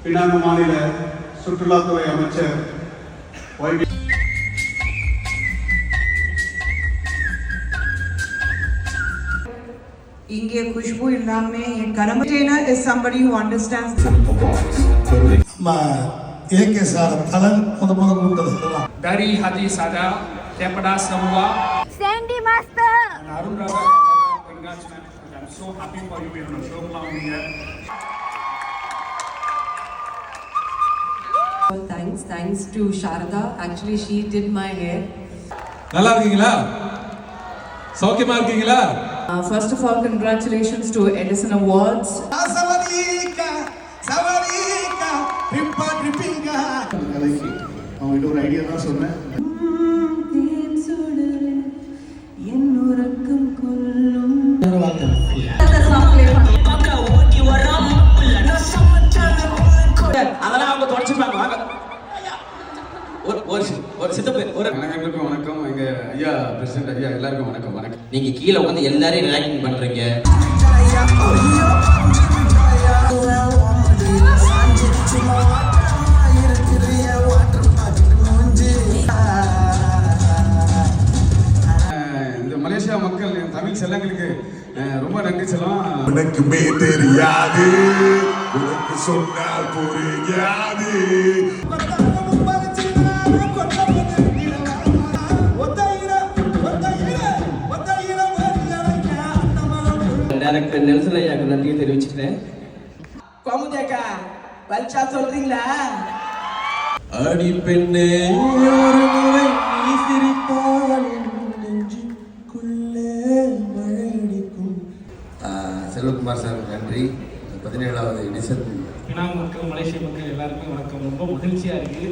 Penang மாநில சுற்றுலாத்துறை அமைச்சர் இங்கே खुशबू इलामे Karamatina is somebody who understands A K sir தலன் முதல்ல கூட்டது சொல்லலாம் dari hati saya daripada semua Sandy Master Arun Raga congratulations I'm so happy for you on the show here Thanks to Sharada. Actually, she did my hair. நல்லா இருக்கீங்களா? சௌக்கியமா இருக்கீங்களா? First of all, congratulations to Edison Awards. அவங்ககிட்ட ஒரு idea தான் சொன்னேன். அதெல்லாம் அவங்க தொடச்சிப்பாங்க வாங்க ஒரு சித்தப்பு ஒரு எல்லாருக்கும் வணக்கம் எங்க ஐயா பிரசிடென்ட் ஐயா எல்லாருக்கும் வணக்கம் வணக்கம். நீங்க கீழே உட்காந்து எல்லாரையும் ரிலாக்ஸிங் பண்றீங்க. இந்த மலேசியா மக்கள் தமிழ் செல்லங்களுக்கு ரொம்ப நன்றி செல்லம். உனக்குமே தெரியாது உனக்கு சொன்னால் புரியாது. டைரக்டர் நெல்சன் ஐயாக்கு நன்றியை தெரிவிச்சுக்கிறேன். கோமுதேக்கா பல்சா சொல்றீங்களா? அடி பெண்ணே ஒரு முறை நீ சிரித்தால் நெஞ்சுக்குள்ளே மழை அடிக்கும். செல்வகுமார் சார் நன்றி. 17வது எடிசன் பினாங் மக்கள் மலேசிய மக்கள் எல்லாருக்கும் வணக்கம். ரொம்ப மகிழ்ச்சியா இருக்கு.